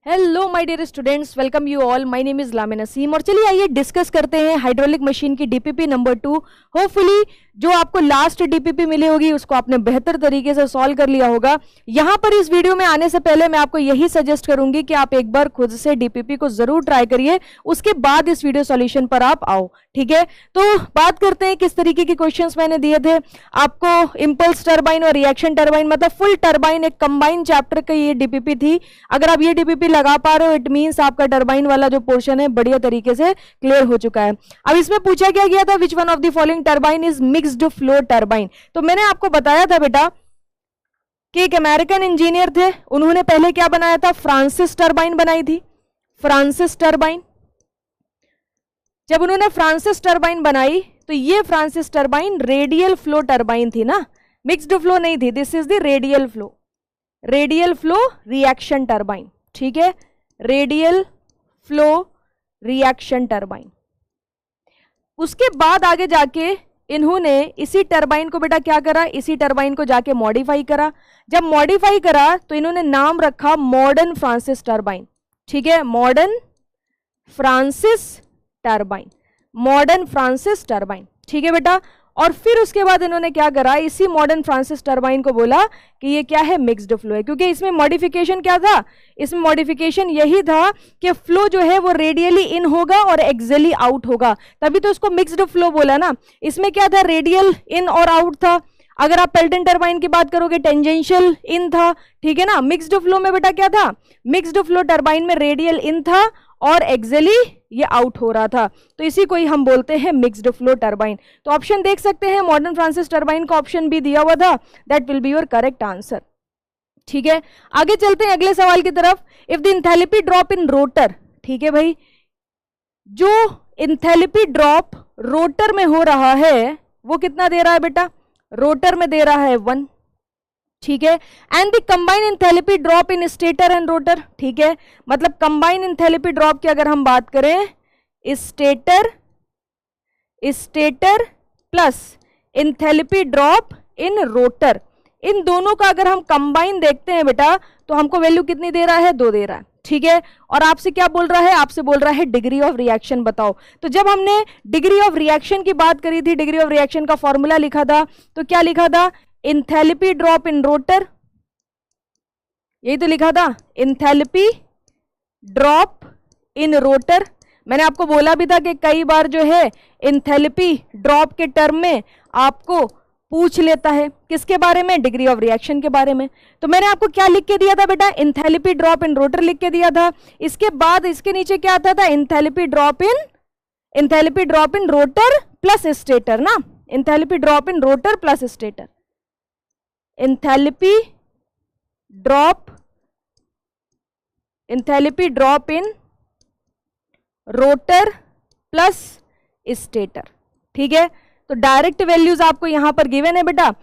Hello my dear students, welcome you all. My name is Lamina Naseem और चलिए आइए discuss करते हैं हाइड्रोलिक मशीन की डीपीपी नंबर 2। होपफुली जो आपको लास्ट डीपीपी मिली होगी उसको आपने बेहतर तरीके से सॉल्व कर लिया होगा। यहाँ पर इस वीडियो में आने से पहले मैं आपको यही सजेस्ट करूंगी कि आप एक बार खुद से डीपीपी को जरूर ट्राई करिए, उसके बाद इस वीडियो सॉल्यूशन पर आप आओ। ठीक है, तो बात करते हैं किस तरीके के क्वेश्चंस मैंने दिए थे आपको। इंपल्स टरबाइन और रिएक्शन टरबाइन, मतलब फुल टरबाइन, एक कंबाइंड चैप्टर का ये डीपीपी थी। अगर आप ये डीपीपी लगा पा रहे हो इट मींस आपका टरबाइन वाला जो पोर्शन है बढ़िया तरीके से क्लियर हो चुका है। अब इसमें पूछा क्या गया था, which one of the following turbine is mixed flow turbine. तो मैंने आपको बताया था बेटा कि एक अमेरिकन इंजीनियर थे, उन्होंने पहले क्या बनाया था, फ्रांसिस टरबाइन बनाई थी। फ्रांसिस टरबाइन, जब उन्होंने फ्रांसिस टरबाइन बनाई तो ये Francis turbine radial flow turbine थी ना, मिक्स्ड फ्लो नहीं थी। This is the radial flow, radial flow reaction turbine. ठीक है, रेडियल फ्लो रिएक्शन टरबाइन। उसके बाद आगे जाके इन्होंने इसी टरबाइन को बेटा क्या करा, इसी टरबाइन को जाके मॉडिफाई करा। जब मॉडिफाई करा तो इन्होंने नाम रखा मॉडर्न फ्रांसिस टरबाइन। ठीक है, modern Francis turbine, modern Francis turbine. ठीक है बेटा, और फिर उसके बाद इन्होंने क्या करा, इसी मॉडर्न फ्रांसिस टरबाइन को बोला कि ये क्या है, मिक्स्ड फ्लो है। क्योंकि इसमें मॉडिफिकेशन क्या था, इसमें मॉडिफिकेशन यही था कि फ्लो जो है वो रेडियली इन होगा और एक्सियली आउट होगा, तभी तो उसको मिक्स्ड फ्लो बोला ना। इसमें क्या था, रेडियल इन और आउट था। अगर आप पेल्टन टरबाइन की बात करोगे टेंजेंशियल इन था। ठीक है ना, मिक्स्ड फ्लो में बेटा क्या था, मिक्स्ड फ्लो टरबाइन में रेडियल इन था और एक्सियली ये आउट हो रहा था, तो इसी को ही हम बोलते हैं मिक्स्ड फ्लो टरबाइन। तो ऑप्शन देख सकते हैं, मॉडर्न फ्रांसिस टरबाइन का ऑप्शन भी दिया हुआ था, that will be your correct answer. ठीक है, आगे चलते हैं अगले सवाल की तरफ। If the enthalpy drop in rotor, ठीक है भाई, जो एंथैल्पी ड्रॉप रोटर में हो रहा है वो कितना दे रहा है बेटा, रोटर में दे रहा है 1। ठीक है, and the combine enthalpy drop in stator and rotor. ठीक है, मतलब कंबाइन एंथैल्पी ड्रॉप की अगर हम बात करें, stator plus enthalpy drop in rotor, इन दोनों का अगर हम कंबाइन देखते हैं बेटा तो हमको वैल्यू कितनी दे रहा है, 2 दे रहा है। ठीक है, और आपसे क्या बोल रहा है, आपसे बोल रहा है डिग्री ऑफ रिएक्शन बताओ। तो जब हमने डिग्री ऑफ रिएक्शन की बात करी थी, डिग्री ऑफ रिएक्शन का फॉर्मूला लिखा था, तो क्या लिखा था, एंथैल्पी ड्रॉप इन रोटर, यही तो लिखा था, एंथैल्पी ड्रॉप इन रोटर। मैंने आपको बोला भी था कि कई बार जो है एंथैल्पी ड्रॉप के टर्म में आपको पूछ लेता है, किसके बारे में, डिग्री ऑफ रिएक्शन के बारे में। तो मैंने आपको क्या लिख के दिया था बेटा, एंथैल्पी ड्रॉप इन रोटर लिख के दिया था। इसके बाद इसके नीचे क्या आता था, enthalpy drop in rotor plus stator ना, enthalpy drop in rotor plus stator, enthalpy drop in rotor plus stator. ठीक है, तो डायरेक्ट वैल्यूज आपको यहां पर गिवन है बेटा।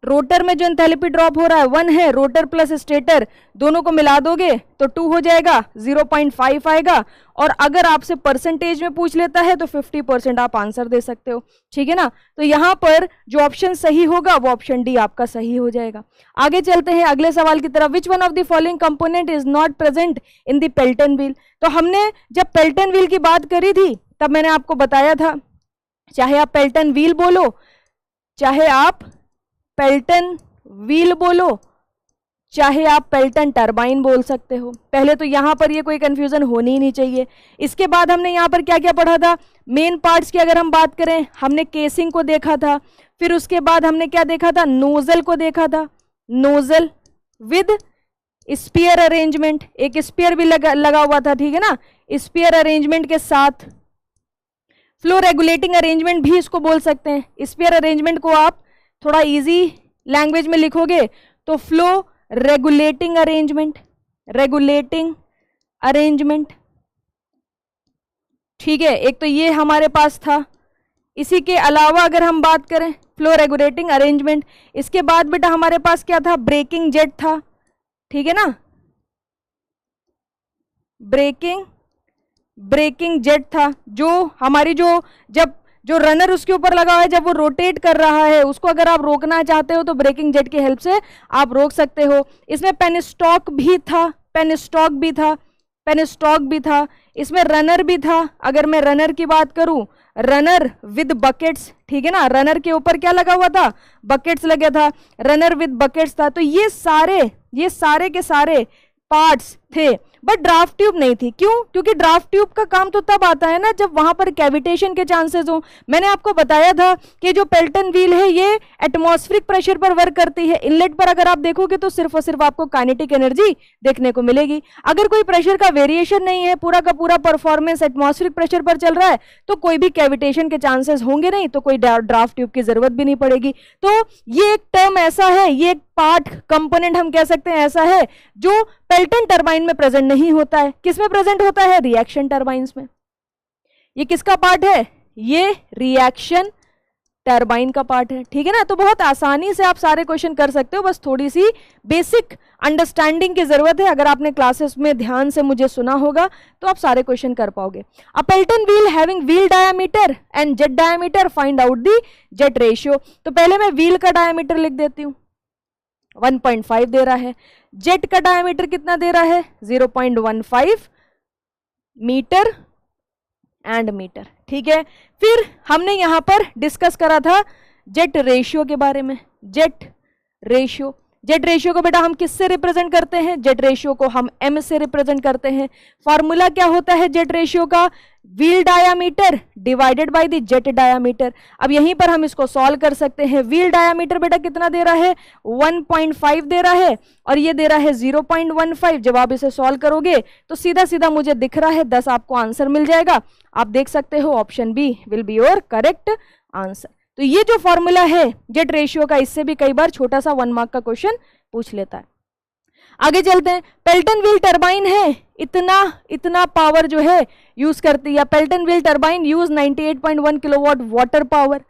रोटर में जो एंथैल्पी ड्रॉप हो रहा है 1 है, रोटर प्लस स्टेटर दोनों को मिला दोगे तो 2 हो जाएगा, 0.5 आएगा। और अगर आपसे परसेंटेज में पूछ लेता है तो 50% आप आंसर दे सकते हो। ठीक है ना, तो यहां पर जो ऑप्शन सही होगा वो ऑप्शन डी आपका सही हो जाएगा। आगे चलते हैं अगले सवाल की तरफ। Which one of the following component is not present in the Pelton wheel. तो हमने जब पेल्टन व्हील की बात करी थी तब मैंने आपको बताया था, चाहे आप पेल्टन व्हील बोलो, चाहे आप पेल्टन व्हील बोलो, चाहे आप पेल्टन टरबाइन बोल सकते हो। पहले तो यहां पर ये कोई कंफ्यूजन होनी ही नहीं चाहिए। इसके बाद हमने यहां पर क्या क्या पढ़ा था, मेन पार्ट्स की अगर हम बात करें, हमने केसिंग को देखा था। फिर उसके बाद हमने क्या देखा था, नोजल को देखा था, नोजल विद स्पीयर अरेंजमेंट, एक स्पीयर भी लगा हुआ था। ठीक है ना, स्पीयर अरेंजमेंट के साथ फ्लो रेगुलेटिंग अरेंजमेंट भी इसको बोल सकते हैं। स्पीयर अरेंजमेंट को आप थोड़ा इजी लैंग्वेज में लिखोगे तो फ्लो रेगुलेटिंग अरेंजमेंट। ठीक है, एक तो ये हमारे पास था। इसी के अलावा अगर हम बात करें फ्लो रेगुलेटिंग अरेंजमेंट, इसके बाद बेटा हमारे पास क्या था, ब्रेकिंग जेट था। ठीक है ना, ब्रेकिंग जेट था, जो हमारी जो रनर उसके ऊपर लगा हुआ है, जब वो रोटेट कर रहा है उसको अगर आप रोकना चाहते हो तो ब्रेकिंग जेट की हेल्प से आप रोक सकते हो। इसमें पेनस्टॉक भी था, पेनस्टॉक भी था, इसमें रनर भी था। अगर मैं रनर की बात करूं, रनर विद बकेट्स, ठीक है ना, रनर के ऊपर क्या लगा हुआ था, बकेट्स लगा था, रनर विद बकेट्स था। तो ये सारे के सारे पार्ट्स थे, बट ड्राफ्ट ट्यूब नहीं थी। क्यों? क्योंकि ड्राफ्ट ट्यूब का काम तो तब आता है ना जब वहां पर कैविटेशन के चांसेस हो। मैंने आपको बताया था कि जो पेल्टन व्हील है ये एटमॉस्फेरिक प्रेशर पर वर्क करती है। इनलेट पर अगर आप देखोगे तो सिर्फ और सिर्फ आपको काइनेटिक एनर्जी देखने को मिलेगी। अगर कोई प्रेशर का वेरिएशन नहीं है, पूरा का पूरा परफॉर्मेंस एटमॉस्फेरिक प्रेशर पर चल रहा है, तो कोई भी कैविटेशन के चांसेस होंगे नहीं, तो कोई ड्राफ्ट ट्यूब की जरूरत भी नहीं पड़ेगी। तो ये एक टर्म ऐसा है, ये एक पार्ट कंपोनेंट हम कह सकते हैं ऐसा है जो पेल्टन टरबाइन में प्रेजेंट नहीं होता है। किसमें प्रेजेंट होता है? रिएक्शन टरबाइंस में। ये किसका पार्ट है? ये रिएक्शन टरबाइन का पार्ट है, ठीक है ना। तो बहुत आसानी से आप सारे क्वेश्चन कर सकते हो, बस थोड़ी सी बेसिक अंडरस्टैंडिंग की जरूरत है। अगर आपने क्लासेस में ध्यान से मुझे सुना होगा तो आप सारे क्वेश्चन कर पाओगे। A Pelton wheel having wheel diameter and jet diameter, find out the jet ratio. तो पहले मैं व्हील का डायामीटर लिख देती हूं, 1.5 दे रहा है। जेट का डायमीटर कितना दे रहा है? 0.15 मीटर एंड मीटर, ठीक है। फिर हमने यहां पर डिस्कस करा था जेट रेशियो के बारे में। जेट रेशियो को बेटा हम किससे रिप्रेजेंट करते हैं? जेट रेशियो को हम m से रिप्रेजेंट करते हैं। फॉर्मूला क्या होता है जेट रेशियो का? Wheel diameter divided by the jet diameter. अब यहीं पर हम इसको सॉल्व कर सकते हैं। व्हील डायामीटर बेटा कितना दे रहा है? 1.5 दे रहा है, और ये दे रहा है 0.15। जब आप इसे सॉल्व करोगे तो सीधा सीधा मुझे दिख रहा है 10 आपको आंसर मिल जाएगा। आप देख सकते हो option B will be your correct answer. तो ये जो फॉर्मूला है जेट रेशियो का, इससे भी कई बार छोटा सा 1 मार्क का क्वेश्चन पूछ लेता है। आगे चलते हैं। पेल्टन व्हील टरबाइन है, इतना पावर जो है यूज करती है। Pelton wheel turbine use 98.1 kilowatt water power.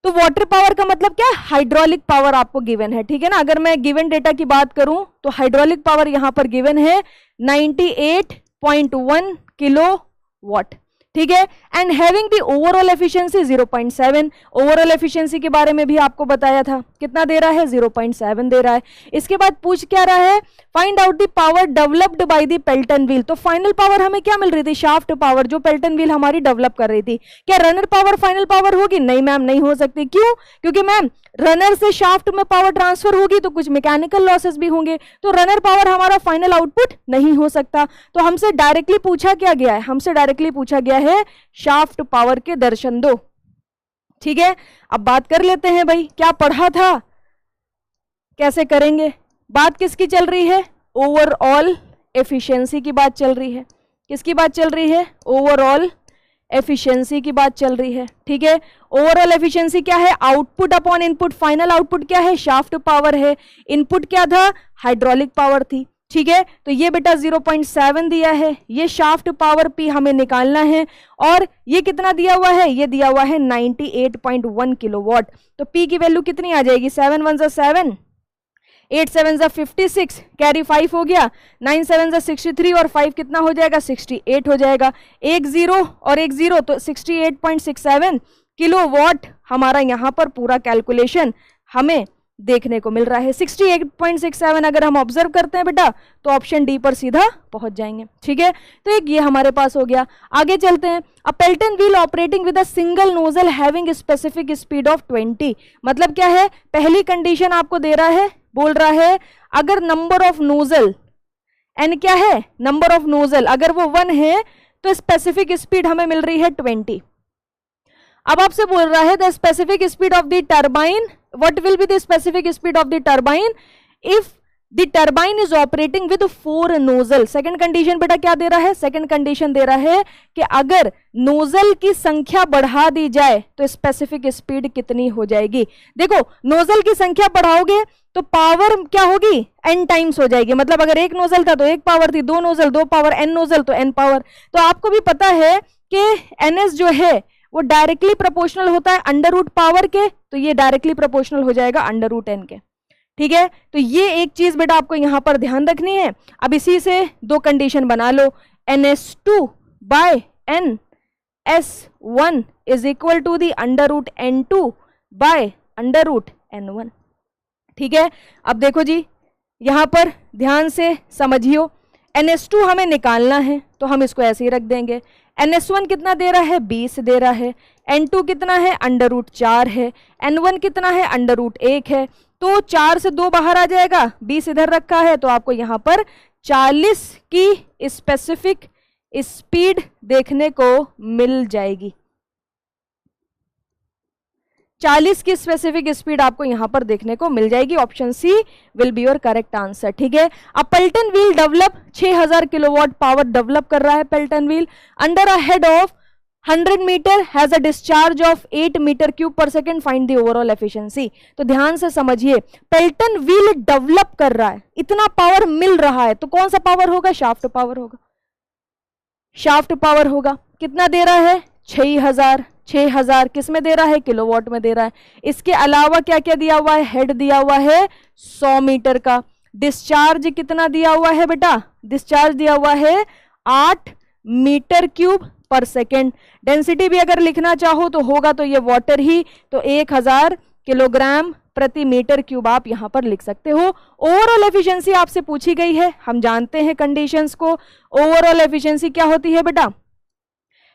तो वाटर पावर का मतलब क्या है? हाइड्रोलिक पावर आपको गिवन है, ठीक है ना। अगर मैं गिवन डेटा की बात करूं तो हाइड्रोलिक पावर यहां पर गिवन है 98.1 किलोवाट, ठीक है। And having the overall efficiency 0.7। Overall efficiency के बारे में भी आपको बताया था, कितना दे रहा है? 0.7 दे रहा है। इसके बाद पूछ क्या रहा है? Find out the power developed by the Pelton wheel. तो फाइनल पावर हमें क्या मिल रही थी? शाफ्ट पावर, जो पेल्टन व्हील हमारी डेवलप कर रही थी। क्या रनर पावर फाइनल पावर होगी? नहीं मैम, नहीं हो सकती। क्यों? क्योंकि मैम रनर से शाफ्ट में पावर ट्रांसफर होगी तो कुछ मैकेनिकल लॉसेस भी होंगे, तो रनर पावर हमारा फाइनल आउटपुट नहीं हो सकता। तो हमसे डायरेक्टली पूछा क्या गया है? हमसे डायरेक्टली पूछा गया है शाफ्ट पावर के दर्शन दो, ठीक है। अब बात कर लेते हैं भाई, क्या पढ़ा था, कैसे करेंगे। बात किसकी चल रही है? ओवरऑल एफिशिएंसी की बात चल रही है। किसकी बात चल रही है? ओवरऑल एफिशिएंसी की बात चल रही है, ठीक है। ओवरऑल एफिशिएंसी क्या है? Output upon input. Final output क्या है? शाफ्ट पावर है। इनपुट क्या था? हाइड्रोलिक पावर थी, ठीक है। तो ये बेटा 0.7 दिया है, ये शाफ्ट पावर पी हमें निकालना है। और ये कितना दिया हुआ है? ये दिया हुआ है 98.1 किलोवाट। तो पी की वैल्यू कितनी आ जाएगी? 7 1 7, 8 7 56, कैरी 5 हो गया, 9 7 63 और 5 कितना हो जाएगा? 68 हो जाएगा। एक जीरो और एक जीरो, तो 68.67 किलोवाट हमारा यहाँ पर पूरा कैलकुलेशन हमें देखने को मिल रहा है। 68.67 अगर हम ऑब्जर्व करते हैं बेटा तो ऑप्शन डी पर सीधा पहुंच जाएंगे, ठीक है। तो एक ये हमारे पास हो गया। आगे चलते हैं। A Pelton wheel operating with a single nozzle having specific speed of 20। मतलब क्या है? पहली कंडीशन आपको दे रहा है, बोल रहा है अगर नंबर ऑफ नोजल, एन क्या है? नंबर ऑफ नोजल, अगर वो 1 है तो स्पेसिफिक स्पीड हमें मिल रही है 20। अब आपसे बोल रहा है the specific speed of the turbine, what will be the specific speed of the turbine if the turbine is operating with 4 nozzle। Second condition बेटा क्या दे रहा है? सेकंड कंडीशन दे रहा है कि अगर नोजल की संख्या बढ़ा दी जाए तो स्पेसिफिक स्पीड कितनी हो जाएगी। देखो नोजल की संख्या बढ़ाओगे तो पावर क्या होगी? n टाइम्स हो जाएगी। मतलब अगर एक नोजल था तो एक पावर थी, 2 नोजल 2 पावर, n नोजल तो n पावर। तो आपको भी पता है कि ns जो है वो डायरेक्टली प्रोपोर्शनल होता है अंडर रूट पावर के, तो ये डायरेक्टली प्रोपोर्शनल हो जाएगा अंडर रूट n के, ठीक है। तो ये एक चीज बेटा आपको यहां पर ध्यान रखनी है। अब इसी से 2 कंडीशन बना लो, ns2 by ns1 is equal to the under root n2 by under root n1, ठीक है। अब देखो जी यहां पर ध्यान से समझियो, NH2 हमें निकालना है तो हम इसको ऐसे ही रख देंगे। NS1 कितना दे रहा है, 20 दे रहा है। N2 कितना है, √4 है। N1 कितना है, √1 है। तो 4 से 2 बाहर आ जाएगा, 20 इधर रखा है, तो आपको यहाँ पर 40 की स्पेसिफिक स्पीड देखने को मिल जाएगी। 40 की स्पेसिफिक स्पीड आपको यहां पर देखने को मिल जाएगी। Option C will be your correct answer. ठीक है, अब Pelton wheel develop 6000 kilowatt power develop कर रहा है। Pelton wheel under a head of 100 metre has a discharge of 8 metre cube per second, find the overall efficiency. तो ध्यान से समझिए, पेल्टन व्हील डेवलप कर रहा है, इतना पावर मिल रहा है, तो कौन सा पावर होगा, शाफ्ट पावर होगा। शाफ्ट पावर होगा, कितना दे रहा है, 6000 किस में दे रहा है, किलोवाट में दे रहा है। इसके अलावा क्या क्या दिया हुआ है, हेड दिया हुआ है 100 मीटर का। डिस्चार्ज कितना दिया हुआ है बेटा, डिस्चार्ज दिया हुआ है 8 metre cube per second. Density भी अगर लिखना चाहो तो होगा तो ये वाटर ही, तो 1000 किलोग्राम प्रति मीटर क्यूब आप यहां पर लिख सकते हो। ओवरऑल एफिशिएंसी आपसे पूछी गई है, हम जानते हैं कंडीशंस को। ओवरऑल एफिशिएंसी क्या होती है बेटा,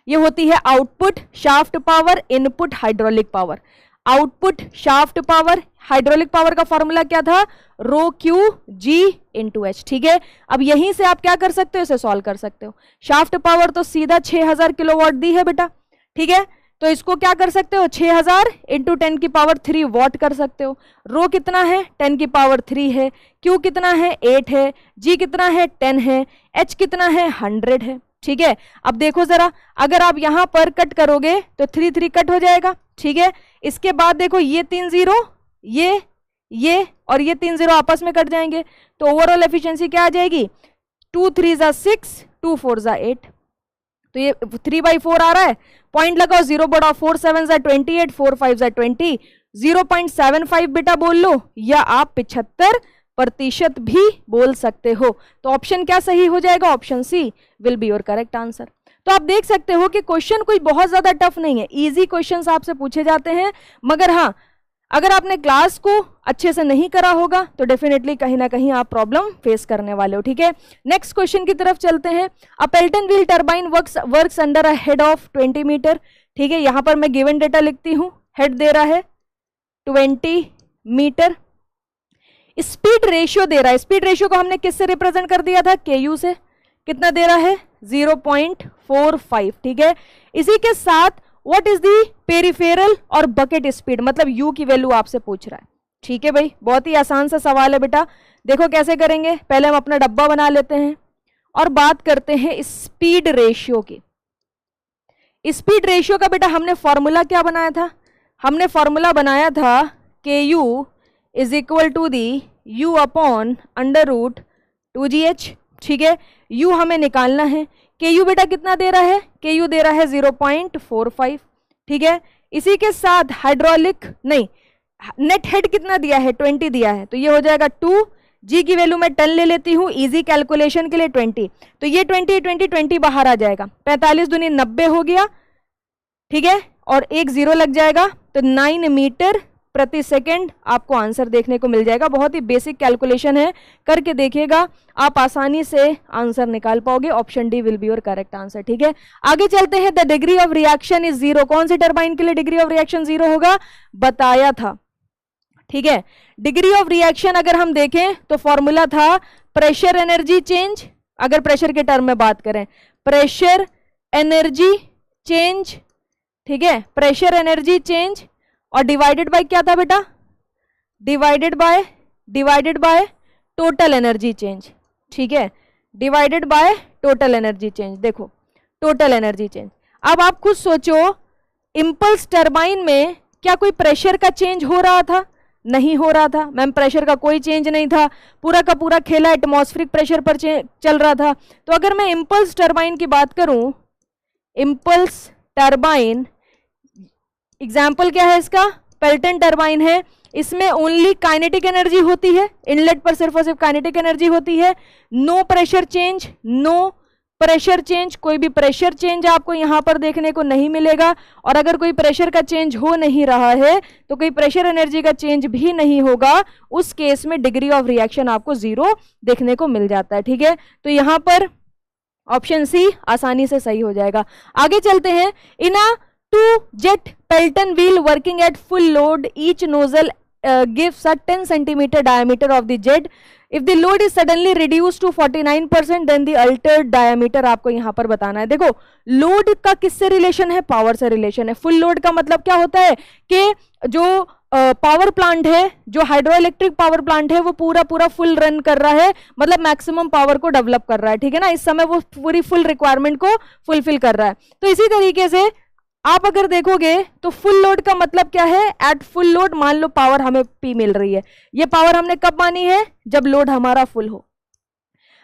ये होती है output shaft power input hydraulic power. Output shaft power, hydraulic power का फॉर्मूला क्या था, ρQg/H। ठीक है, अब यहीं से आप क्या कर सकते हो, इसे सॉल्व कर सकते हो। शाफ्ट पावर तो सीधा 6000 किलोवाट दी है बेटा। ठीक है, तो इसको क्या कर सकते हो, 6000 × 10⁻³ वाट कर सकते हो। रो कितना है, 10⁻³ है। क्यू कितना है, 8 है। जी कितना है, 10 है। एच कितना है, 100 है। ठीक है, अब देखो जरा, अगर आप यहां पर कट करोगे तो 3 3 कट हो जाएगा। ठीक है, इसके बाद देखो ये 3 0, ये और ये 3 0 आपस में कट जाएंगे, तो ओवरऑल एफिशिएंसी क्या आ जाएगी, 2 3 = 6, 2 4 = 8। तो ये 3/4 आ रहा है, पॉइंट लगाओ, 0 बड़ा 4 7 = 28, 4 5 = 20, 0.75 बेटा बोल लो, या आप 75% भी बोल सकते हो। तो ऑप्शन क्या सही हो जाएगा, option C will be your correct answer. तो आप देख सकते हो कि क्वेश्चन कोई बहुत ज्यादा टफ नहीं है, इजी क्वेश्चंस आपसे पूछे जाते हैं। मगर हाँ, अगर आपने क्लास को अच्छे से नहीं करा होगा तो डेफिनेटली कहीं ना कहीं आप प्रॉब्लम फेस करने वाले हो। ठीक है, नेक्स्ट क्वेश्चन की तरफ चलते हैं। A Pelton wheel turbine works under a head of 20 metre. ठीक है, यहां पर मैं गिवन डेटा लिखती हूं, हेड दे रहा है 20 मीटर। स्पीड रेशियो दे रहा है, स्पीड रेशियो को हमने किससे रिप्रेजेंट कर दिया था, KU से। कितना दे रहा है, 0.45। ठीक है, इसी के साथ व्हाट इज दी पेरिफेरल और बकेट स्पीड, मतलब U की वैल्यू आपसे पूछ रहा है। ठीक है भाई, बहुत ही आसान सा सवाल है बेटा। देखो कैसे करेंगे, पहले हम अपना डब्बा बना लेते हैं और बात करते हैं स्पीड रेशियो की। स्पीड रेशियो का बेटा हमने फॉर्मूला क्या बनाया था, हमने फॉर्मूला बनाया था KU = U/√2GH। ठीक है, U हमें निकालना है। KU बेटा कितना दे रहा है, KU दे रहा है 0.45। ठीक है, इसी के साथ हाइड्रोलिक नहीं, नेट हेड कितना दिया है, 20 दिया है, तो ये हो जाएगा 2। G की वैल्यू मैं 10 ले लेती हूँ इजी कैलकुलेशन के लिए, 20, तो ये 20 बाहर आ जाएगा, 45 दूनी 90 हो गया। ठीक है, और एक 0 लग जाएगा, तो 9 मीटर प्रति सेकेंड आपको आंसर देखने को मिल जाएगा। बहुत ही बेसिक कैलकुलेशन है, करके देखिएगा, आप आसानी से आंसर निकाल पाओगे। Option D will be your correct answer. ठीक है, आगे चलते हैं। The degree of reaction is 0। कौन सी टरबाइन के लिए डिग्री ऑफ रिएक्शन 0 होगा, बताया था। ठीक है, डिग्री ऑफ रिएक्शन अगर हम देखें तो फॉर्मूला था प्रेशर एनर्जी चेंज। अगर प्रेशर के टर्म में बात करें, प्रेशर एनर्जी चेंज। ठीक है, प्रेशर एनर्जी चेंज, और डिवाइडेड बाय क्या था बेटा, divided by total energy change. ठीक है, divided by total energy change. देखो टोटल एनर्जी चेंज, अब आप खुद सोचो, इंपल्स टरबाइन में क्या कोई प्रेशर का चेंज हो रहा था, नहीं हो रहा था मैम, प्रेशर का कोई चेंज नहीं था, पूरा का पूरा खेला एटमॉस्फेरिक प्रेशर पर चल रहा था। तो अगर मैं इंपल्स टरबाइन की बात करूं, इंपल्स टरबाइन एग्जाम्पल क्या है इसका, पेल्टन टरबाइन है, इसमें ओनली काइनेटिक एनर्जी होती है, इनलेट पर सिर्फ और सिर्फ काइनेटिक एनर्जी होती है, no pressure change, no pressure change, कोई भी प्रेशर चेंज आपको यहां पर देखने को नहीं मिलेगा। और अगर कोई प्रेशर का चेंज हो नहीं रहा है तो कोई प्रेशर एनर्जी का चेंज भी नहीं होगा, उस केस में डिग्री ऑफ रिएक्शन आपको 0 देखने को मिल जाता है। ठीक है, तो यहां पर ऑप्शन सी आसानी से सही हो जाएगा। आगे चलते हैं। इन अ 2 jet Pelton wheel working at full load, each nozzle gives a 10 centimeter diameter of the jet. If the load is suddenly reduced to 49%, then the altered diameter आपको यहां पर बताना है। देखो, लोड का किससे रिलेशन है? पावर से रिलेशन है। फुल लोड का मतलब क्या होता है कि जो पावर प्लांट है, जो हाइड्रो इलेक्ट्रिक पावर प्लांट है, वो पूरा फुल रन कर रहा है, मतलब मैक्सिमम पावर को डेवलप कर रहा है। ठीक है ना, इस समय वो पूरी फुल रिक्वायरमेंट को फुलफिल कर रहा है। तो इसी तरीके से आप अगर देखोगे तो फुल लोड का मतलब क्या है? एट फुल लोड मान लो पावर हमें P मिल रही है, ये पावर हमने कब मानी है? जब लोड हमारा फुल हो।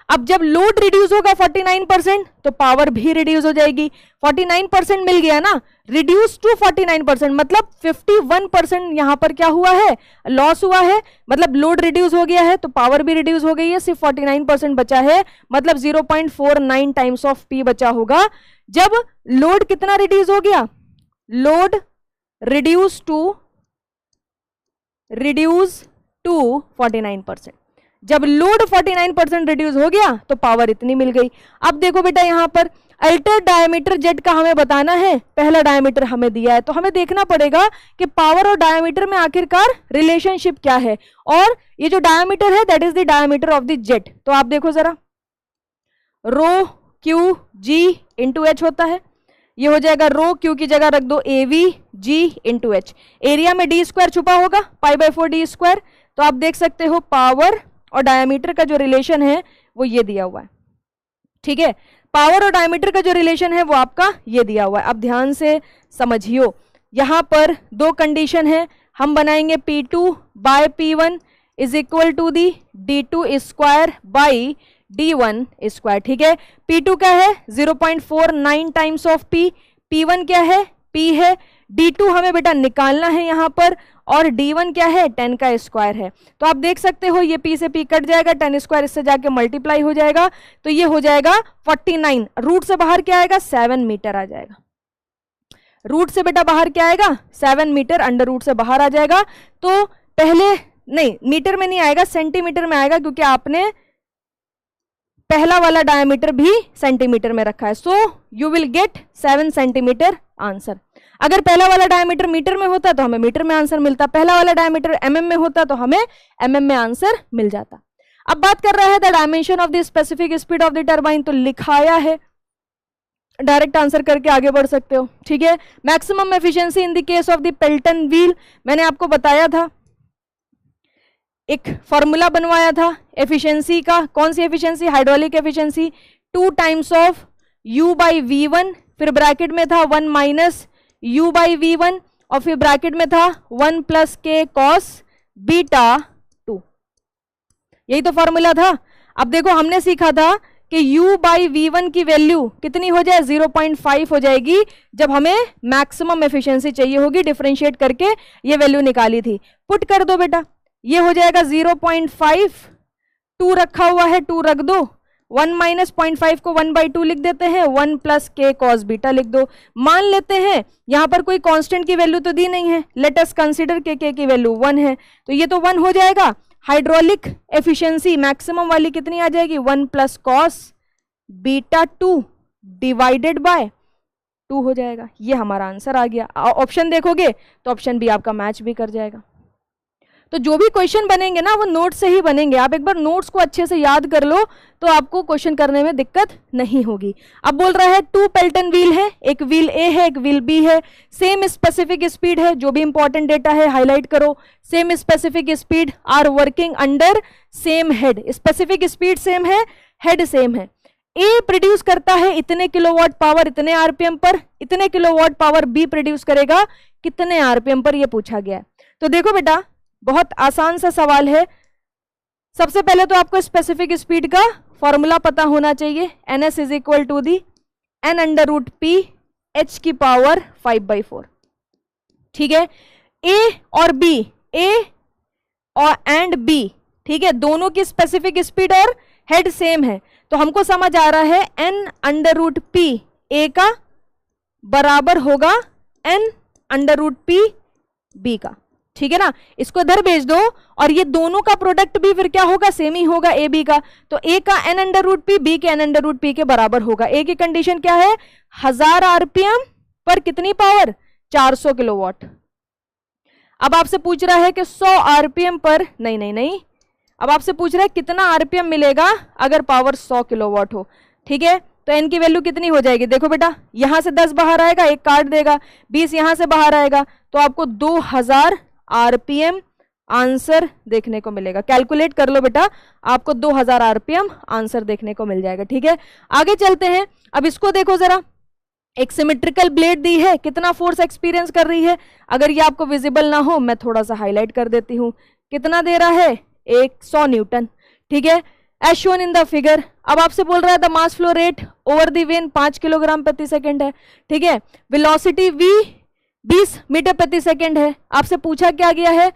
अब जब लोड रिड्यूस होगा 49% तो पावर भी रिड्यूस हो जाएगी। 49% मिल गया ना, रिड्यूस टू 49% मतलब 51% यहां पर क्या हुआ है? लॉस हुआ है। मतलब लोड रिड्यूस हो गया है तो पावर भी रिड्यूस हो गई है, सिर्फ 49% बचा है, मतलब 0.49 टाइम्स ऑफ P बचा होगा। जब लोड कितना रिड्यूस हो गया? Load reduce to 49%। जब लोड 49% रिड्यूस हो गया तो पावर इतनी मिल गई। अब देखो बेटा, यहां पर अल्टर डायमीटर जेट का हमें बताना है। पहला डायमीटर हमें दिया है तो हमें देखना पड़ेगा कि पावर और डायमीटर में आखिरकार रिलेशनशिप क्या है। और ये जो डायमीटर है that is the diameter of the jet. तो आप देखो जरा, रो क्यू जी इंटू एच होता है, ये हो जाएगा रो क्यू की जगह रख दो AV G into H. Area में D स्क्वायर छुपा होगा, π/4 D स्क्वायर। तो आप देख सकते हो पावर और डायमीटर का जो रिलेशन है वो ये दिया हुआ है। ठीक है, पावर और डायमीटर का जो रिलेशन है वो आपका ये दिया हुआ है। अब ध्यान से समझियो, यहां पर 2 कंडीशन है। हम बनाएंगे P2 by P1 is equal to the D2 square by D1 square. ठीक है, P2 क्या है? 0.49 टाइम्स ऑफ P। P1 क्या है? P है। D2 हमें बेटा निकालना है यहां पर, और D1 क्या है? 10 का स्क्वायर है। तो आप देख सकते हो ये P से P कट जाएगा, 10 स्क्वायर इससे जाके मल्टीप्लाई हो जाएगा, तो ये हो जाएगा 49। रूट से बाहर क्या आएगा? 7 मीटर आ जाएगा। रूट से बेटा बाहर क्या आएगा? 7 मीटर अंडर रूट से बाहर आ जाएगा। तो पहले नहीं, मीटर में नहीं आएगा, सेंटीमीटर में आएगा, क्योंकि आपने पहला वाला डायमीटर भी सेंटीमीटर में रखा है। So you will get 7 centimetre answer. अगर पहला वाला डायमीटर मीटर में होता तो हमें मीटर में आंसर मिलता, पहला वाला डायमीटर mm में होता तो हमें mm में आंसर मिल जाता। अब बात कर रहा है the dimension of the specific speed of the turbine, तो लिखाया है, डायरेक्ट आंसर करके आगे बढ़ सकते हो। ठीक है, maximum efficiency in the case of the Pelton wheel, मैंने आपको बताया था, एक फॉर्मूला बनवाया था एफिशिएंसी का। कौन सी efficiency? Hydraulic efficiency. 2 times of U/V1, फिर ब्रैकेट में था 1 माइनस U/V1, और फिर ब्रैकेट में था 1 प्लस K cos बीटा 2। यही तो फॉर्मूला था। अब देखो, हमने सीखा था कि U/V1 की वैल्यू कितनी हो जाए? 0.5 हो जाएगी जब हमें मैक्सिमम एफिशिएंसी चाहिए होगी। डिफरेंशिएट करके ये वैल्यू निकाली थी। पुट कर दो बेटा, ये हो जाएगा 0.5, 2 रखा हुआ है 2 रख दो, 1 माइनस 0.5 को 1/2 लिख देते हैं, 1 प्लस K cos बीटा लिख दो। मान लेते हैं यहां पर कोई कांस्टेंट की वैल्यू तो दी नहीं है, लेट अस कंसीडर K की वैल्यू 1 है, तो ये तो 1 हो जाएगा। हाइड्रोलिक एफिशिएंसी मैक्सिमम वाली कितनी आ जाएगी? 1 plus cos beta 2 divided by 2 हो जाएगा। ये हमारा आंसर आ गया। ऑप्शन देखोगे तो ऑप्शन भी आपका मैच भी कर जाएगा। तो जो भी क्वेश्चन बनेंगे ना वो नोट से ही बनेंगे। आप एक बार नोट्स को अच्छे से याद कर लो तो आपको क्वेश्चन करने में दिक्कत नहीं होगी। अब बोल रहा है 2 पेल्टन व्हील है, एक व्हील ए है एक व्हील बी है, सेम स्पेसिफिक स्पीड है। जो भी इंपॉर्टेंट डेटा है हाईलाइट करो। Same specific speed are working under same head. Specific speed same है, हेड सेम है। ए प्रोड्यूस करता है इतने किलोवाट पावर इतने आरपीएम पर, इतने किलोवाट पावर बी प्रोड्यूस करेगा कितने आरपीएम पर, यह पूछा गया है। तो देखो बेटा, बहुत आसान सा सवाल है। सबसे पहले तो आपको स्पेसिफिक स्पीड का फॉर्मूला पता होना चाहिए। NS is equal to the N under root P H की पावर 5/4। ठीक है, A और B, A और एंड B, ठीक है, दोनों की स्पेसिफिक स्पीड और हेड सेम है, तो हमको समझ आ रहा है n under root P A का बराबर होगा n under root P B का, ठीक है ना। इसको इधर भेज दो और ये दोनों का प्रोडक्ट भी फिर क्या होगा, सेम ही होगा ए बी का। तो ए का n under root P, B के n अंडर रूट पी के बराबर होगा। ए की कंडीशन क्या है, 1000 आरपीएम पर कितनी पावर, 400 किलोवाट। अब आपसे पूछ रहा है कि 100 आरपीएम पर, नहीं, अब आपसे पूछ रहा है कितना आरपीएम मिलेगा अगर पावर 100 किलोवाट हो, ठीक है। तो n की वैल्यू कितनी हो जाएगी, देखो बेटा, यहां से 10 बाहर आएगा, एक काट देगा, 20 यहां से बाहर आएगा, तो आपको 2000 आरपीएम आंसर देखने को मिलेगा। कैलकुलेट कर लो बेटा, आपको 2000 आरपीएम आंसर देखने को मिल जाएगा, ठीक है। आगे चलते हैं। अब इसको देखो जरा, एक सिमेट्रिकल ब्लेड दी है, कितना फोर्स एक्सपीरियंस कर रही है। अगर ये आपको विजिबल ना हो, मैं थोड़ा सा हाईलाइट कर देती हूं। कितना दे रहा है, 100 न्यूटन, ठीक है, as shown in the figure. अब आपसे बोल रहा है the mass flow rate over the vane 5 kilogram प्रति सेकंड है, ठीक है। वेलोसिटी v 20 मीटर प्रति सेकंड है। आपसे पूछा क्या गया है,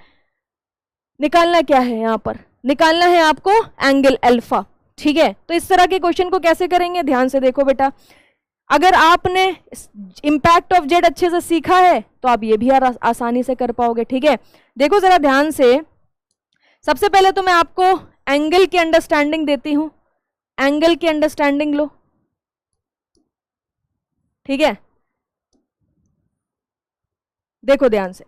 निकालना क्या है, यहां पर निकालना है आपको एंगल अल्फा, ठीक है। तो इस तरह के क्वेश्चन को कैसे करेंगे, ध्यान से देखो बेटा। अगर आपने इंपैक्ट ऑफ जेट अच्छे से सीखा है तो आप ये भी आसानी से कर पाओगे, ठीक है। देखो जरा ध्यान से, सबसे पहले तो मैं आपको एंगल की अंडरस्टैंडिंग देती हूं। एंगल की अंडरस्टैंडिंग लो, ठीक है। देखो ध्यान से,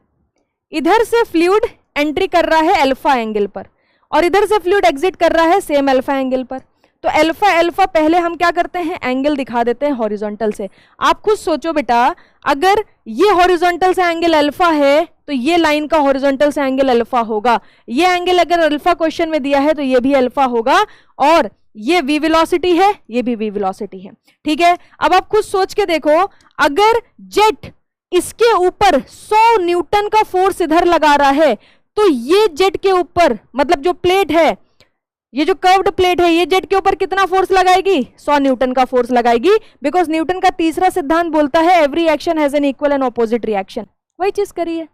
इधर से फ्लूइड एंट्री कर रहा है अल्फा एंगल पर और इधर से फ्लूइड एग्जिट कर रहा है सेम अल्फा एंगल पर। तो अल्फा पहले हम क्या करते हैं, एंगल दिखा देते हैं हॉरिजॉन्टल से। आप खुद सोचो बेटा, अगर ये हॉरिजॉन्टल से एंगल अल्फा है तो ये लाइन का हॉरिजॉन्टल से एंगल अल्फा होगा। ये एंगल अगर अल्फा क्वेश्चन में दिया है तो ये भी अल्फा होगा, और ये v वेलोसिटी है, ये भी v वेलोसिटी है, ठीक है। अब आप खुद सोच के देखो, अगर जेट इसके ऊपर 100 न्यूटन का फोर्स इधर लगा रहा है, तो ये जेट के ऊपर, मतलब जो प्लेट है, ये जो कर्व्ड प्लेट है, ये जेट के ऊपर कितना फोर्स लगाएगी, 100 न्यूटन का फोर्स लगाएगी। बिकॉज न्यूटन का तीसरा सिद्धांत बोलता है every action has an equal and opposite reaction. वही चीज करिए,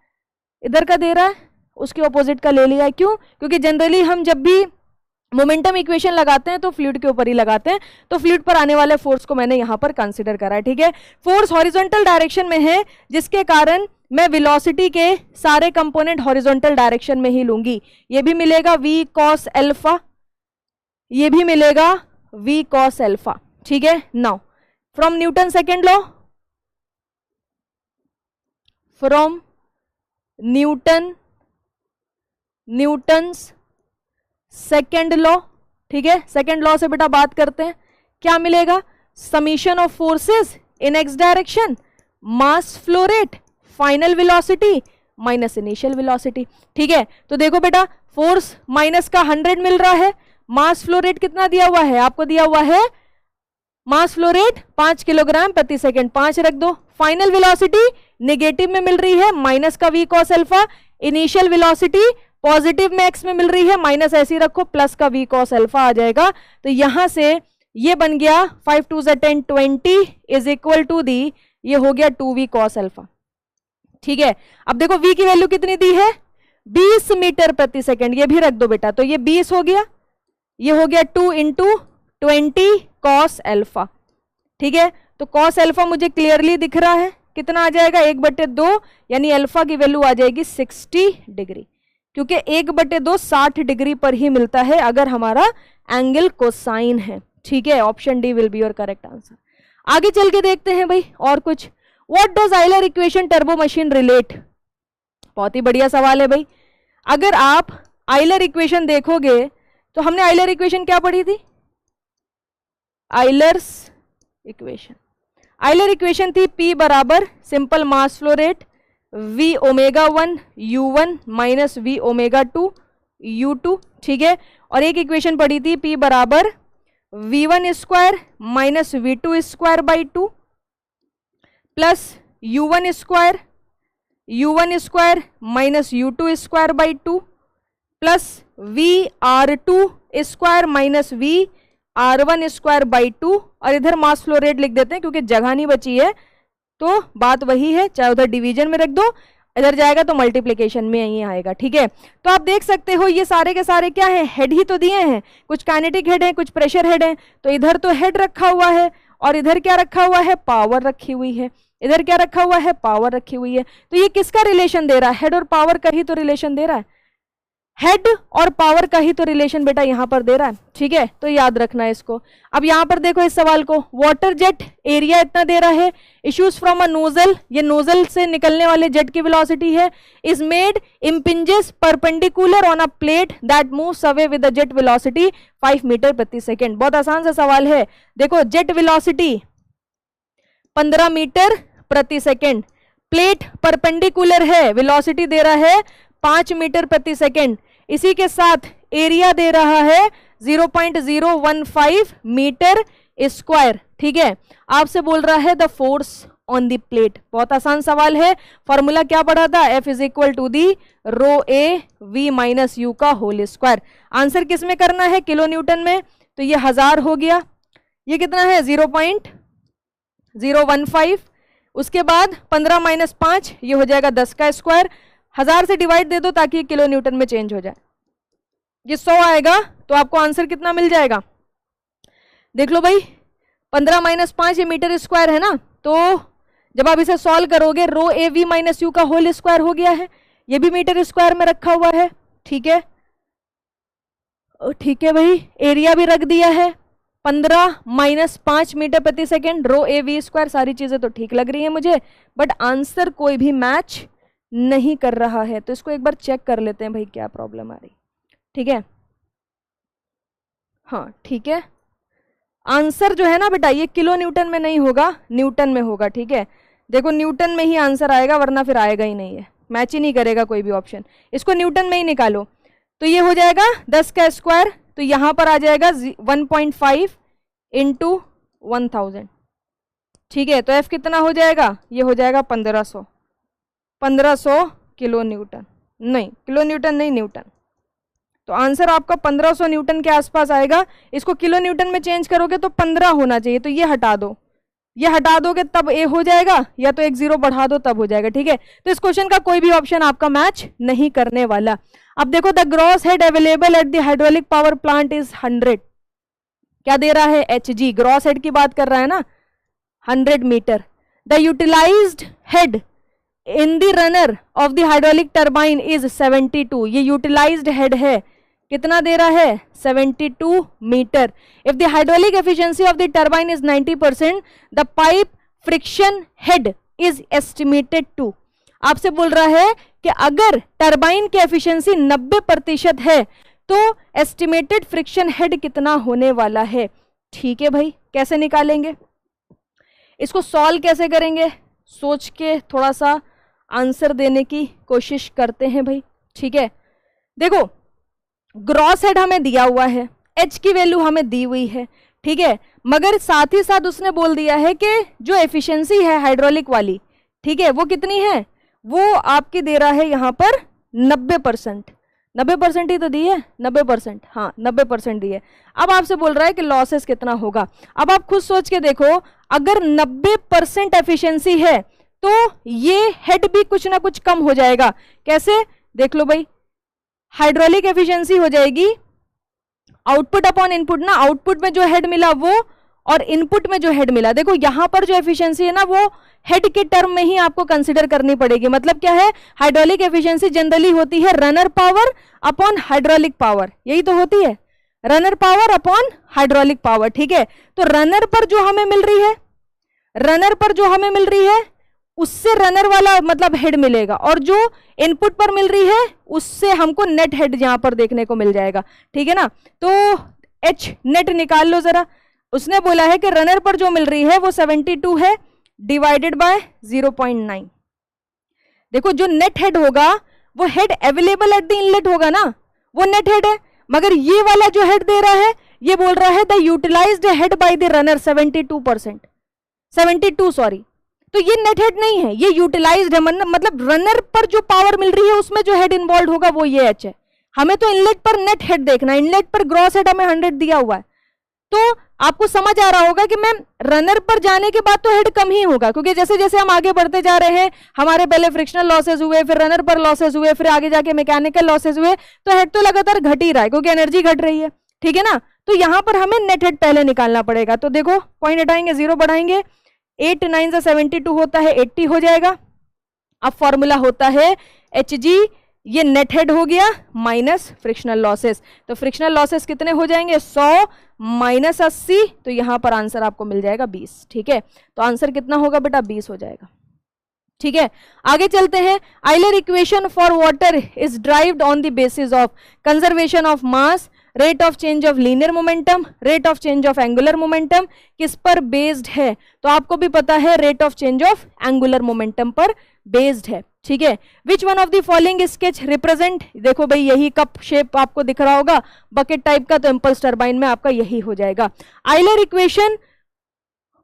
इधर का दे रहा है, उसके ऑपोजिट का ले लिया है। क्यों, क्योंकि जनरली हम जब भी मोमेंटम इक्वेशन लगाते हैं तो फ्लूइड के ऊपर ही लगाते हैं, तो फ्लूइड पर आने वाले फोर्स को मैंने यहां पर कंसिडर करा है, ठीक है। फोर्स हॉरिजॉन्टल डायरेक्शन में है, जिसके कारण मैं वेलोसिटी के सारे कंपोनेंट हॉरिजॉन्टल डायरेक्शन में ही लूंगी। ये भी मिलेगा v cos अल्फा, ये भी मिलेगा v cos अल्फा, ठीक है। Now from Newton second law, from Newton's second law, ठीक है। सेकेंड लॉ से बेटा बात करते हैं, क्या मिलेगा, summation of forces in x direction, mass flow rate, final velocity minus initial velocity, ठीक है। तो देखो बेटा, फोर्स माइनस का 100 मिल रहा है, मास फ्लो रेट कितना दिया हुआ है, आपको दिया हुआ है मास फ्लो रेट 5 किलोग्राम प्रति सेकंड, 5 रख दो। फाइनल वेलोसिटी नेगेटिव में मिल रही है, माइनस का v cos alpha. Initial velocity positive में x में मिल रही है, माइनस ऐसी रखो, प्लस का v cos अल्फा आ जाएगा। तो यहां से ये बन गया 5 2 10 20 इज इक्वल टू दी, ये हो गया 2v cos अल्फा, ठीक है। अब देखो v की वैल्यू कितनी दी है, 20 मीटर प्रति सेकंड, ये भी रख दो बेटा। तो ये 20 हो गया, ये हो गया 2 इंटू 20 cos अल्फा, ठीक है। तो cos अल्फा मुझे क्लियरली दिख रहा है, कितना आ जाएगा, 1/2, यानी अल्फा की वैल्यू आ जाएगी 60 डिग्री, क्योंकि 1/2 60 डिग्री पर ही मिलता है अगर हमारा एंगल कोसाइन है, ठीक है। Option D will be your correct answer. आगे चल के देखते हैं भाई और कुछ। What does Euler equation turbo machine relate, बहुत ही बढ़िया सवाल है भाई। अगर आप आयलर इक्वेशन देखोगे तो हमने आयलर इक्वेशन क्या पढ़ी थी, आयलर्स इक्वेशन, आयलर इक्वेशन थी P बराबर सिंपल मास flow rate v omega 1 u1 minus v omega 2 u2, ठीक है। और एक इक्वेशन पढ़ी थी P बराबर v1 square minus v2 square by 2 plus u1 square minus u2 square by 2 plus v_r2 square minus v_r1 square by 2, और इधर मास flow rate लिख देते हैं क्योंकि जगह नहीं बची है, तो बात वही है, चाहे उधर डिवीजन में रख दो, इधर जाएगा तो मल्टीप्लीकेशन में यही आएगा, ठीक है। तो आप देख सकते हो ये सारे के सारे क्या है, हेड ही तो दिए हैं, कुछ काइनेटिक हेड है, कुछ प्रेशर हेड है। तो इधर तो हेड रखा हुआ है और इधर क्या रखा हुआ है, पावर रखी हुई है। इधर क्या रखा हुआ है, पावर रखी हुई है। तो ये किसका रिलेशन दे रहा है, हेड और पावर का ही तो रिलेशन दे रहा है, हेड और पावर का ही तो रिलेशन बेटा यहां पर दे रहा है, ठीक है। तो याद रखना है इसको। अब यहां पर देखो इस सवाल को, वाटर जेट एरिया इतना दे रहा है, इश्यूज फ्रॉम अ नोजल, ये नोजल से निकलने वाले जेट की वेलोसिटी है, is made impinges perpendicular on a plate that moves away with the jet velocity 5 metre प्रति सेकेंड। बहुत आसान सा सवाल है। देखो जेट वेलोसिटी 15 मीटर प्रति सेकेंड, प्लेट परपेंडिकुलर है, वेलोसिटी दे रहा है 5 मीटर प्रति सेकेंड, इसी के साथ एरिया दे रहा है 0.015 मीटर स्क्वायर, ठीक है। आपसे बोल रहा है the force on the plate. बहुत आसान सवाल है। फॉर्मूला क्या पढ़ा था, F is equal to the rho A V minus u का होल स्क्वायर। आंसर किस में करना है, किलो न्यूटन में। तो ये 1000 हो गया, ये कितना है 0.015, उसके बाद 15 माइनस 5 ये हो जाएगा 10 का स्क्वायर। 1000 से डिवाइड दे दो ताकि किलो न्यूटन में चेंज हो जाए, ये 100 आएगा। तो आपको आंसर कितना मिल जाएगा, देख लो भाई, 15 माइनस 5 ये मीटर स्क्वायर है ना। तो जब आप इसे सॉल्व करोगे रो ए वी माइनस यू का होल स्क्वायर हो गया है, ये भी मीटर स्क्वायर में रखा हुआ है, ठीक है। ठीक है भाई, एरिया भी रख दिया है 15 माइनस 5 मीटर प्रति second, rho A V square, सारी चीजें तो ठीक लग रही है मुझे, बट आंसर कोई भी मैच नहीं कर रहा है। तो इसको एक बार चेक कर लेते हैं भाई क्या प्रॉब्लम आ रही, ठीक है। हाँ ठीक है, आंसर जो है ना बेटा ये किलो न्यूटन में नहीं होगा, न्यूटन में होगा, ठीक है। देखो न्यूटन में ही आंसर आएगा, वरना फिर आएगा ही नहीं है, मैच ही नहीं करेगा कोई भी ऑप्शन। इसको न्यूटन में ही निकालो, तो ये हो जाएगा 10 का स्क्वायर, तो यहां पर आ जाएगा 1.5 इंटू 1000, ठीक है। तो एफ कितना हो जाएगा, ये हो जाएगा 1500 किलो न्यूटन, नहीं किलो न्यूटन नहीं, न्यूटन। तो आंसर आपका 1500 न्यूटन के आसपास आएगा। इसको किलो न्यूटन में चेंज करोगे तो 15 होना चाहिए, तो ये हटा दो, ये हटा दोगे तब ए हो जाएगा, या तो एक 0 बढ़ा दो तब हो जाएगा, ठीक है। तो इस क्वेश्चन का कोई भी ऑप्शन आपका मैच नहीं करने वाला। अब देखो the gross head available at the hydraulic power plant is 100, क्या दे रहा है, Hg, ग्रॉस हेड की बात कर रहा है ना, 100 metre. The utilised head in the runner of the hydraulic turbine is 72, ये यूटिलाइज्ड हेड है, कितना दे रहा है 72 metre. If the hydraulic efficiency of the turbine is 90%, the pipe friction head is estimated to. आपसे बोल रहा है कि अगर टर्बाइन की एफिशिएंसी 90% है तो एस्टिमेटेड फ्रिक्शन हेड कितना होने वाला है, ठीक है भाई। कैसे निकालेंगे इसको, सॉल्व कैसे करेंगे, सोच के थोड़ा सा आंसर देने की कोशिश करते हैं भाई, ठीक है। देखो ग्रॉस हेड हमें दिया हुआ है, एच की वैल्यू हमें दी हुई है, ठीक है, मगर साथ ही साथ उसने बोल दिया है कि जो एफिशिएंसी है हाइड्रोलिक वाली, ठीक है, वो कितनी है, वो आपकी दे रहा है यहाँ पर 90%, 90% ही तो दी है, 90%, हाँ 90% दी है। अब आपसे बोल रहा है कि लॉसेस कितना होगा। अब आप खुद सोच के देखो, अगर 90% एफिशिएंसी है तो ये हेड भी कुछ ना कुछ कम हो जाएगा। कैसे, देख लो भाई, हाइड्रोलिक एफिशिएंसी हो जाएगी आउटपुट अपॉन इनपुट ना, आउटपुट में जो हेड मिला वो और इनपुट में जो हेड मिला। देखो यहां पर जो एफिशिएंसी है ना वो हेड के टर्म में ही आपको कंसीडर करनी पड़ेगी। मतलब क्या है, हाइड्रोलिक एफिशिएंसी जनरली होती है runner power upon hydraulic power, यही तो होती है, runner power upon hydraulic power, ठीक है। तो रनर पर जो हमें मिल रही है, रनर पर जो हमें मिल रही है उससे रनर वाला मतलब हेड मिलेगा, और जो इनपुट पर मिल रही है उससे हमको नेट हेड यहां पर देखने को मिल जाएगा, ठीक है ना। तो एच नेट निकाल लो जरा। उसने बोला है कि रनर पर जो मिल रही है वो 72 है डिवाइडेड बाय 0.9। देखो जो नेट हेड होगा वो head available at the inlet होगा ना, वो नेट हेड है, मगर ये वाला जो हेड दे रहा है ये बोल रहा है the utilised head by the runner 72%, 72 sorry, तो ये नेट हेड नहीं है, ये यूटिलाइज्ड है। मतलब रनर पर जो पावर मिल रही है उसमें जो हेड इन्वॉल्व होगा वो ये एच है। हमें तो इनलेट पर नेट हेड देखना है, इनलेट पर ग्रॉस हेड हमें 100 दिया हुआ है, तो आपको समझ आ रहा होगा कि मैम रनर पर जाने के बाद तो हेड कम ही होगा, क्योंकि जैसे जैसे हम आगे बढ़ते जा रहे हैं हमारे पहले फ्रिक्शनल लॉसेज हुए, फिर रनर पर लॉसेज हुए, फिर आगे जाके मैकेनिकल लॉसेज हुए, तो हेड तो लगातार घट ही रहा है क्योंकि एनर्जी घट रही है, ठीक है ना। तो यहां पर हमें नेट हेड पहले निकालना पड़ेगा। तो देखो पॉइंट हटाएंगे, 0 बढ़ाएंगे, 8 9 से 72 होता है 80 हो जाएगा। अब फॉर्मूला होता है Hg, ये नेट हेड हो गया माइनस फ्रिक्शनल लॉसेस। तो फ्रिक्शनल लॉसेस कितने हो जाएंगे, 100 माइनस 80, तो यहां पर आंसर आपको मिल जाएगा 20, ठीक है। तो आंसर कितना होगा बेटा, 20 हो जाएगा, ठीक है। आगे चलते हैं। Euler equation for water is derived on the basis of conservation of mass, rate of change of linear momentum, rate of change of angular momentum. किस पर बेस्ड है, तो आपको भी पता है rate of change of angular momentum पर based है, ठीक है। Which one of the following sketch represent, देखो भाई यही कप शेप आपको दिख रहा होगा बकेट टाइप का, तो इम्पल्स टरबाइन में आपका यही हो जाएगा। Euler equation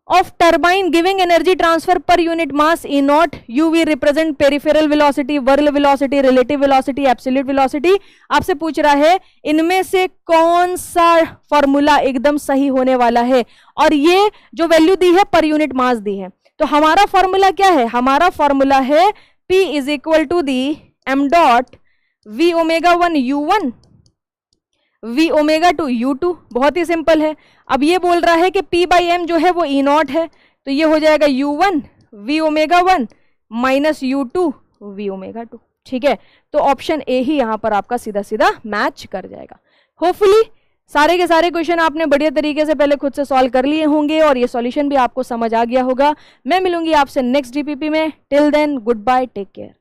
of turbine giving energy transfer per unit mass E naught, UV represent peripheral velocity, whirl velocity, relative velocity, absolute velocity। आपसे पूछ रहा है इनमें से कौन सा फॉर्मूला एकदम सही होने वाला है, और ये जो वैल्यू दी है पर यूनिट मास दी है। तो हमारा फॉर्मूला क्या है, हमारा फॉर्मूला है P is equal to the m dot V omega 1 U1 V omega 2 U2। बहुत ही सिंपल है। अब ये बोल रहा है कि P बाई एम जो है वो E नॉट है, तो ये हो जाएगा U1 V omega 1 minus U2 V omega 2, ठीक है। तो ऑप्शन ए ही यहाँ पर आपका सीधा सीधा मैच कर जाएगा। होपफुली सारे के सारे क्वेश्चन आपने बढ़िया तरीके से पहले खुद से सॉल्व कर लिए होंगे और ये सॉल्यूशन भी आपको समझ आ गया होगा। मैं मिलूंगी आपसे नेक्स्ट डीपीपी में। Till then goodbye, take care.